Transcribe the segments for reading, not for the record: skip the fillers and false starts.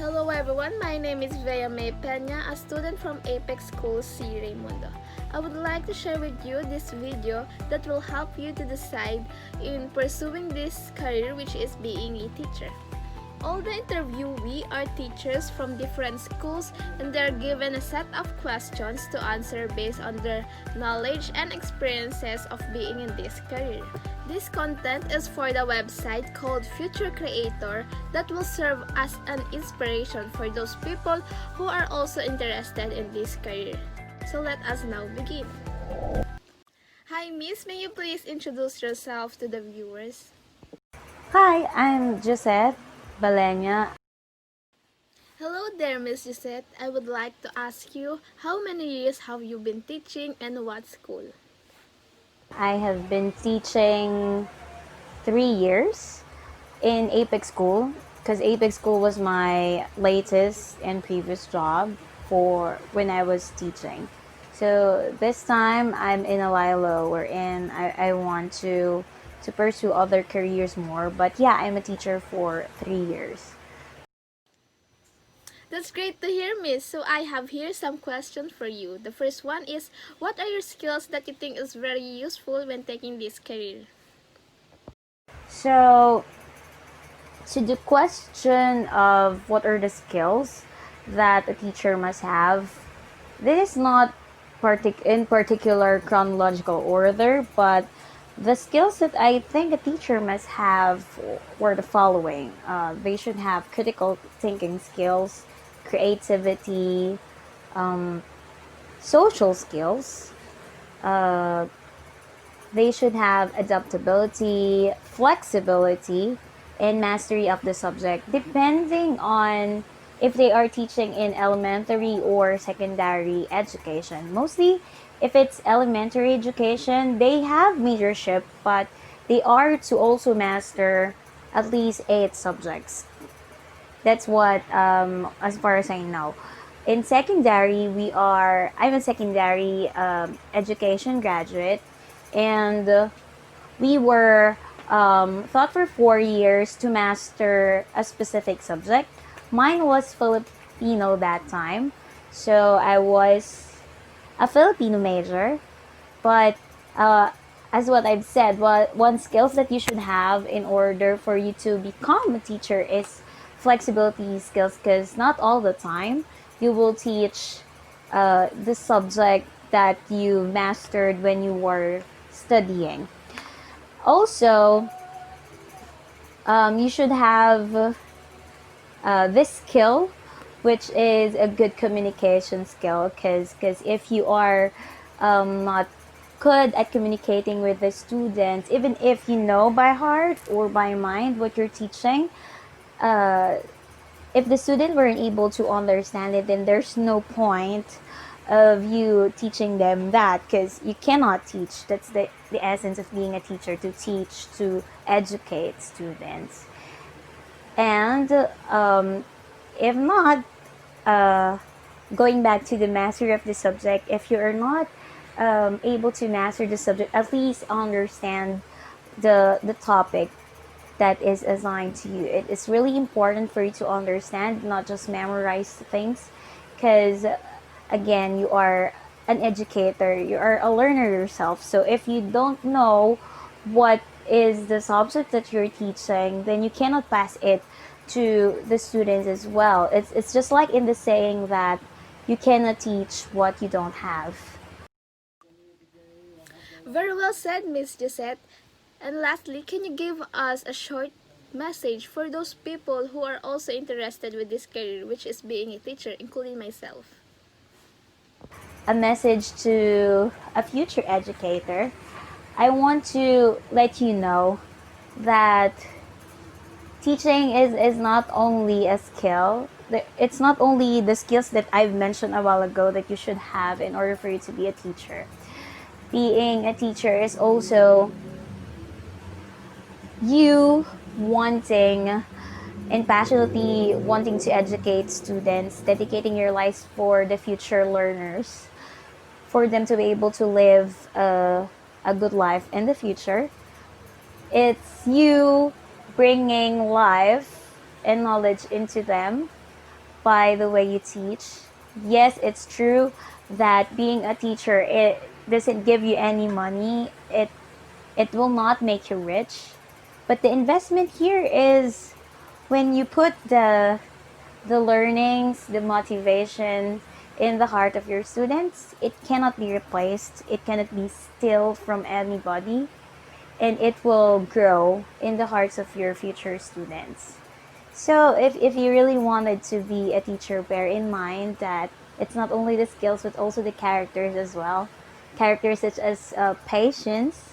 Hello everyone, my name is Vhea Mae Peña, a student from Apex School C. Raimundo. I would like to share with you this video that will help you to decide in pursuing this career, which is being a teacher. All the interviewee are teachers from different schools and they are given a set of questions to answer based on their knowledge and experiences of being in this career. This content is for the website called Future Creator that will serve as an inspiration for those people who are also interested in this career. So let us now begin. Hi Miss, may you please introduce yourself to the viewers? Hi, I'm Josette Balenya. Hello there, Miss Gisette. I would like to ask you, how many years have you been teaching and what school? I have been teaching 3 years in Apex School because Apex School was my latest and previous job for when I was teaching. So this time I'm in a Lilo wherein I want to pursue other careers more. But yeah, I'm a teacher for 3 years. That's great to hear, Miss. So I have here some questions for you. The first one is, what are your skills that you think is very useful when taking this career? So to the question of what are the skills that a teacher must have, this is not in particular chronological order, but the skills that I think a teacher must have were the following. They should have critical thinking skills, creativity, um, social skills. Uh, they should have adaptability, flexibility, and mastery of the subject, depending on if they are teaching in elementary or secondary education. Mostly, if it's elementary education, they have majorship, but they are to also master at least 8 subjects. That's what, as far as I know. In secondary, I'm a secondary education graduate, and we were taught for 4 years to master a specific subject. Mine was Filipino that time, so I was a Filipino major. But as what I've said, one skills that you should have in order for you to become a teacher is flexibility skills, because not all the time you will teach the subject that you mastered when you were studying. Also, you should have this skill, which is a good communication skill, because if you are not good at communicating with the students, even if you know by heart or by mind what you're teaching, uh, if the student weren't able to understand it, then there's no point of you teaching them that, because you cannot teach. That's the essence of being a teacher, to teach, to educate students. And if not, uh, going back to the mastery of the subject, if you are not able to master the subject, at least understand the topic that is assigned to you. It is really important for you to understand, not just memorize things, because again, you are an educator, you are a learner yourself. So if you don't know what is the subject that you're teaching, then you cannot pass it to the students as well. It's just like in the saying that you cannot teach what you don't have. Very well said, Miss Gisette. And lastly, can you give us a short message for those people who are also interested with this career, which is being a teacher, including myself? A message to a future educator. I want to let you know that teaching is not only a skill. It's not only the skills that I've mentioned a while ago that you should have in order for you to be a teacher. Being a teacher is also you wanting and passionately wanting to educate students, dedicating your life for the future learners, for them to be able to live a good life in the future. It's you bringing life and knowledge into them by the way you teach. Yes, it's true that being a teacher, it doesn't give you any money. It will not make you rich. But the investment here is when you put the learnings, the motivation in the heart of your students, it cannot be replaced. It cannot be steal from anybody, and it will grow in the hearts of your future students. So if you really wanted to be a teacher, bear in mind that it's not only the skills but also the characters as well. Characters such as patience,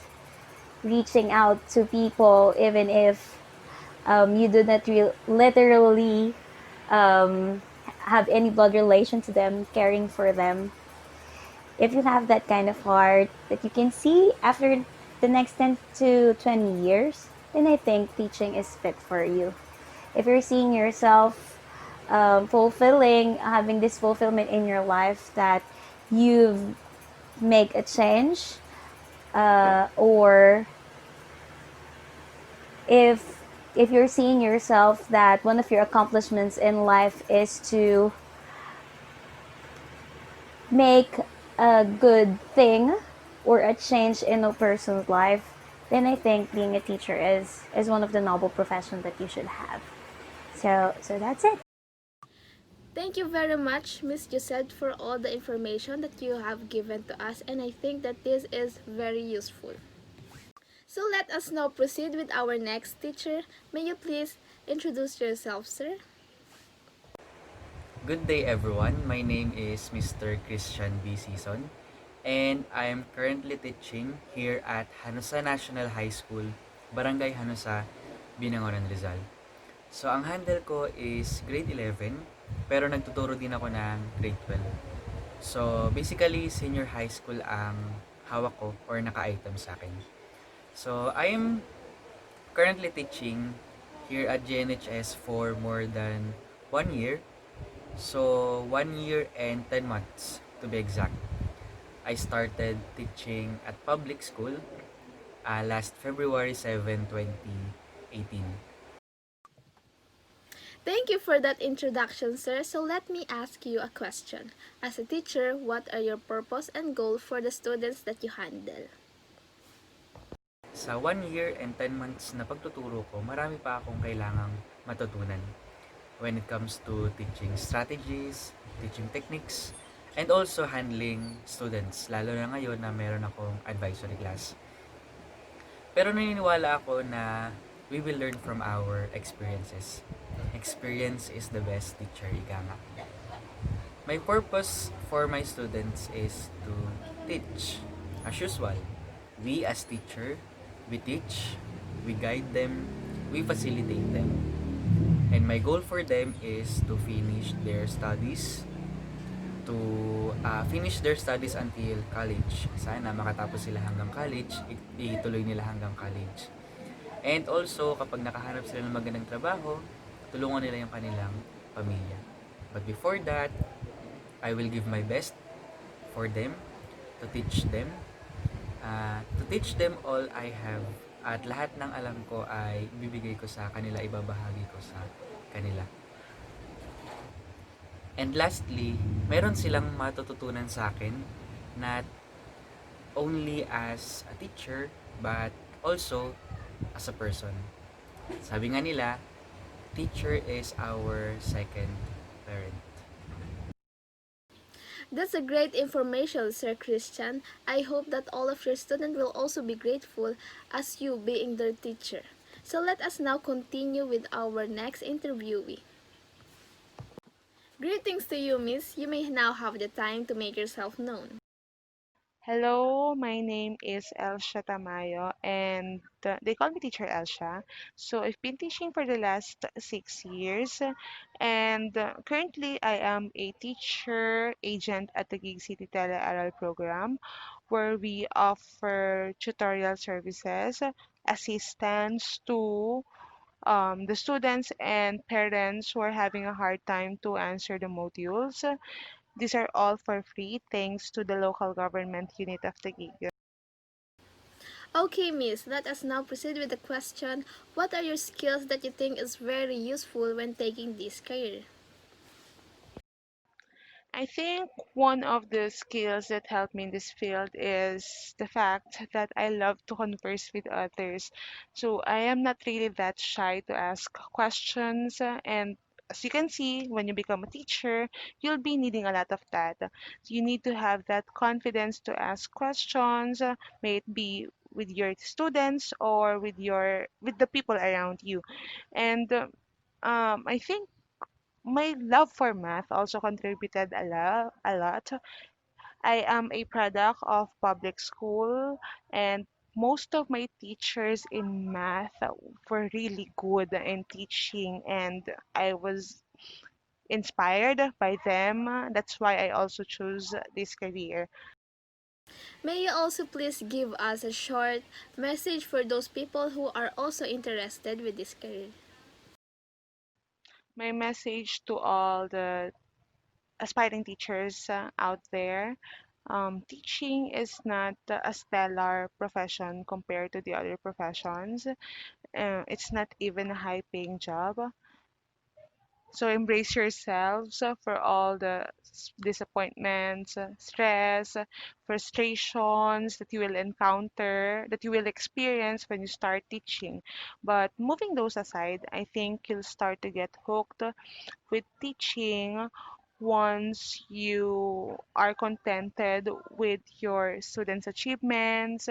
reaching out to people even if you do not literally um, have any blood relation to them, caring for them. If you have that kind of heart that you can see after the next 10 to 20 years, then I think teaching is fit for you. If you're seeing yourself fulfilling, having this fulfillment in your life that you've make a change, or if you're seeing yourself that one of your accomplishments in life is to make a good thing or a change in a person's life, then I think being a teacher is one of the noble professions that you should have. So that's it. Thank you very much, Miss Josette, for all the information that you have given to us, and I think that this is very useful. So let us now proceed with our next teacher. May you please introduce yourself, sir? Good day everyone. My name is Mr. Christian B. Season and I am currently teaching here at Hanusa National High School, Barangay Hanusa, Binangonan, Rizal. So ang handle ko is grade 11 pero nagtuturo din ako ng grade 12. So basically senior high school ang hawak ko or naka-item sa akin. So I am currently teaching here at GNHS for more than 1 year. So, 1 year and 10 months to be exact. I started teaching at public school last February 7, 2018. Thank you for that introduction, sir. So let me ask you a question. As a teacher, what are your purpose and goal for the students that you handle? Sa 1 year and 10 months na pagtuturo ko, marami pa akong kailangang matutunan when it comes to teaching strategies, teaching techniques, and also handling students, lalo na ngayon na meron akong advisory class. Pero naniniwala ako na we will learn from our experiences. Experience is the best teacher, ika nga. My purpose for my students is to teach. As usual, we as teacher, we teach, we guide them, we facilitate them. And my goal for them is to finish their studies, to finish their studies until college. Sana makatapos sila hanggang college, ituloy nila hanggang college. And also, kapag nakahanap sila ng magandang trabaho, tulungan nila yung kanilang pamilya. But before that, I will give my best for them, to teach them. To teach them all I have. At lahat ng alam ko ay bibigay ko sa kanila, ibabahagi ko sa kanila. And lastly, meron silang matututunan sa akin, not only as a teacher, but also as a person. Sabi nga nila, teacher is our second parent. That's a great information, Sir Christian. I hope that all of your students will also be grateful as you being their teacher. So let us now continue with our next interviewee. Greetings to you, Miss. You may now have the time to make yourself known. Hello, my name is Elsha Tamayo, and they call me Teacher Elsha. So I've been teaching for the last 6 years, and currently I am a teacher agent at the Gig City Tele-Aral program, where we offer tutorial services, assistance to the students and parents who are having a hard time to answer the modules. These are all for free thanks to the local government unit of the gig. Okay, Miss, let us now proceed with the question. What are your skills that you think is very useful when taking this career? I think one of the skills that helped me in this field is the fact that I love to converse with others. So I am not really that shy to ask questions. And as you can see, when you become a teacher, you'll be needing a lot of that. So you need to have that confidence to ask questions, may it be with your students or with the people around you. And I think my love for math also contributed a lot. I am a product of public school, and most of my teachers in math were really good in teaching, and I was inspired by them. That's why I also chose this career. May you also please give us a short message for those people who are also interested with this career. My message to all the aspiring teachers out there. Teaching is not a stellar profession compared to the other professions. It's not even a high paying job. So embrace yourselves for all the disappointments, stress, frustrations that you will encounter, that you will experience when you start teaching. But moving those aside, I think you'll start to get hooked with teaching once you are contented with your students' achievements,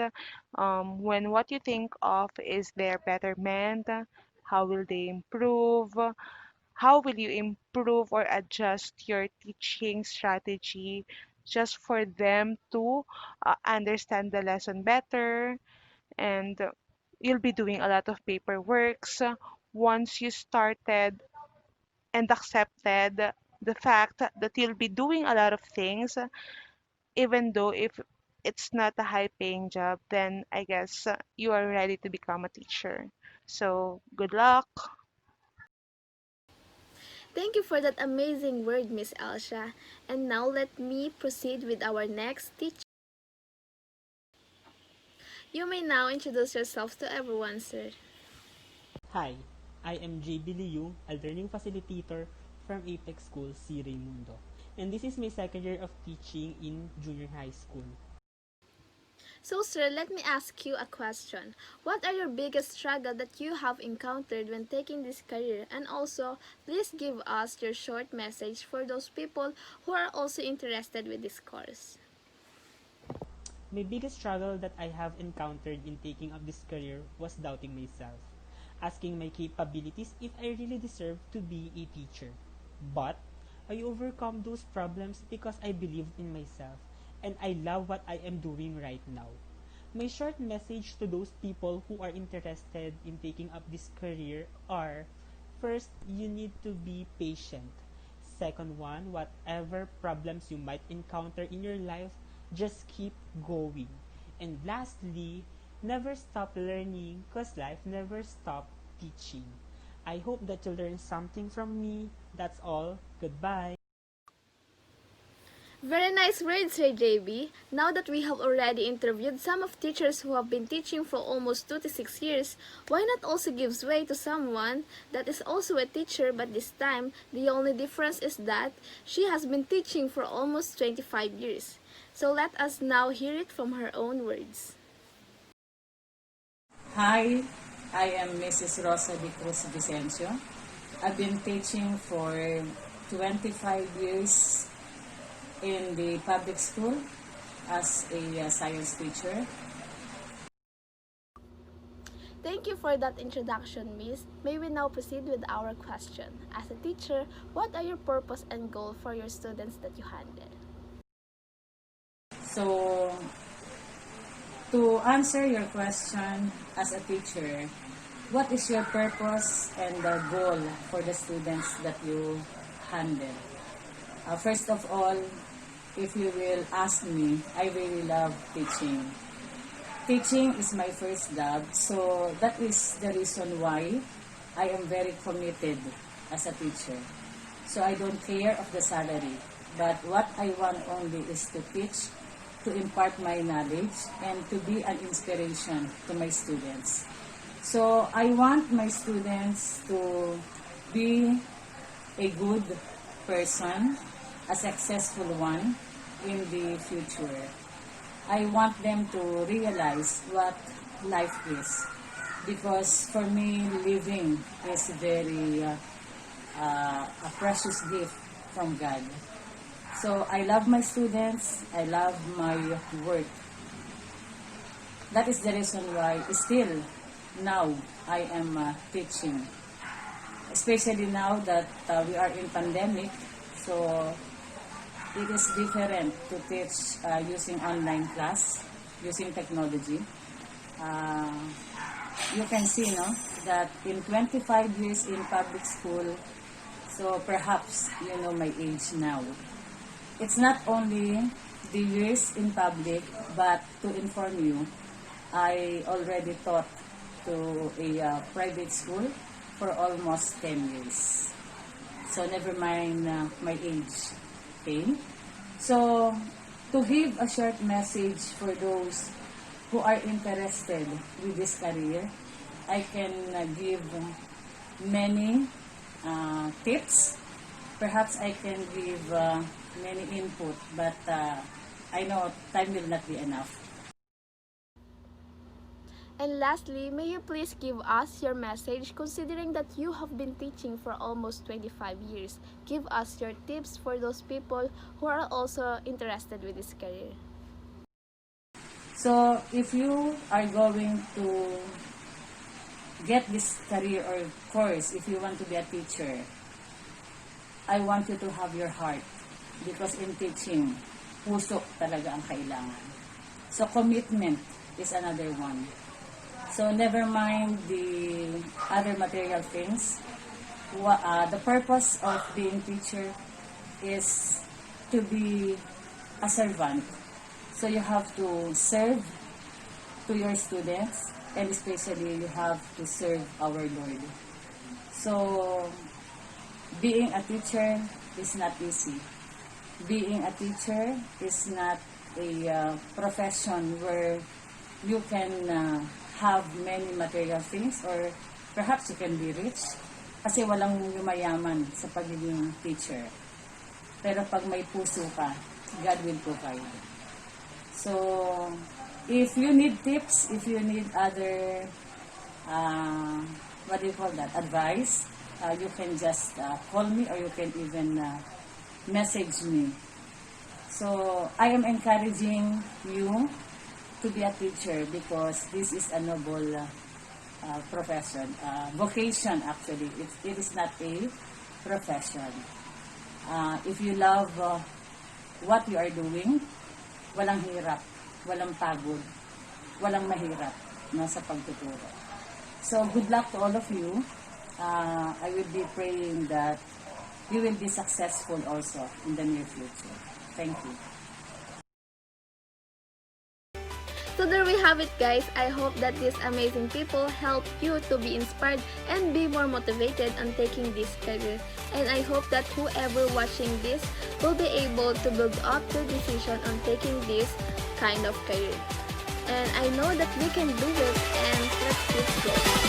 when what you think of is their betterment, how will they improve, how will you improve or adjust your teaching strategy just for them to understand the lesson better, and you'll be doing a lot of paperworks once you started and accepted the fact that you'll be doing a lot of things, even though if it's not a high paying job, then I guess you are ready to become a teacher. So, good luck. Thank you for that amazing word, Miss Elsha. And now let me proceed with our next teacher. You may now introduce yourself to everyone, sir. Hi, I am JB Liu, a learning facilitator from Apex School, C. Raimundo. And this is my second year of teaching in junior high school. So, sir, let me ask you a question. What are your biggest struggle that you have encountered when taking this career? And also, please give us your short message for those people who are also interested with this course. My biggest struggle that I have encountered in taking up this career was doubting myself, asking my capabilities if I really deserve to be a teacher. But I overcome those problems because I believed in myself and I love what I am doing right now. My short message to those people who are interested in taking up this career are: first, you need to be patient. Second one, whatever problems you might encounter in your life, just keep going. And lastly, never stop learning because life never stop teaching. I hope that you learn something from me. That's all. Goodbye. Very nice words, Sir JB. Now that we have already interviewed some of teachers who have been teaching for almost 2 to 6 years, why not also give way to someone that is also a teacher, but this time the only difference is that she has been teaching for almost 25 years. So let us now hear it from her own words. Hi, I am Mrs. Rosa de Cruz Vicencio. I've been teaching for 25 years in the public school as a science teacher. Thank you for that introduction, Miss. May we now proceed with our question. As a teacher, what are your purpose and goal for your students that you handle? So, to answer your question as a teacher, what is your purpose and the goal for the students that you handle? First of all, if you will ask me, I really love teaching. Teaching is my first love, so that is the reason why I am very committed as a teacher. So I don't care of the salary, but what I want only is to teach, to impart my knowledge, and to be an inspiration to my students. So I want my students to be a good person, a successful one in the future. I want them to realize what life is, because for me, living is very a precious gift from God. So I love my students, I love my work. That is the reason why still now I am teaching. Especially now that we are in pandemic, so it is different to teach using online class, using technology. Uh, you can see, no, that in 25 years in public school, so perhaps you know my age now. It's not only the years in public, but to inform you, I already taught to a private school for almost 10 years. So never mind my age, okay? So to give a short message for those who are interested with this career, I can give many tips. Perhaps I can give many input, but I know time will not be enough. And lastly, may you please give us your message considering that you have been teaching for almost 25 years. Give us your tips for those people who are also interested with this career. So if you are going to get this career or course, if you want to be a teacher, I want you to have your heart, because in teaching, puso talaga ang kailangan. So commitment is another one. So never mind the other material things. The purpose of being teacher is to be a servant. So you have to serve to your students, and especially you have to serve our Lord. So being a teacher is not easy. Being a teacher is not a profession where you can have many material things, or perhaps you can be rich, kasi walang yumayaman sa pagiging teacher. Pero pag may puso ka, God will provide. So if you need tips, if you need other what do you call that, advice, you can just call me, or you can even message me. So I am encouraging you to be a teacher, because this is a noble profession, vocation actually. It is not a profession. If you love what you are doing, walang hirap, walang pagod, walang mahirap sa pagtuturo. So good luck to all of you. I will be praying that you will be successful also in the near future. Thank you. So there we have it, guys. I hope that these amazing people help you to be inspired and be more motivated on taking this career. And I hope that whoever watching this will be able to build up their decision on taking this kind of career. And I know that we can do it, and let's keep going.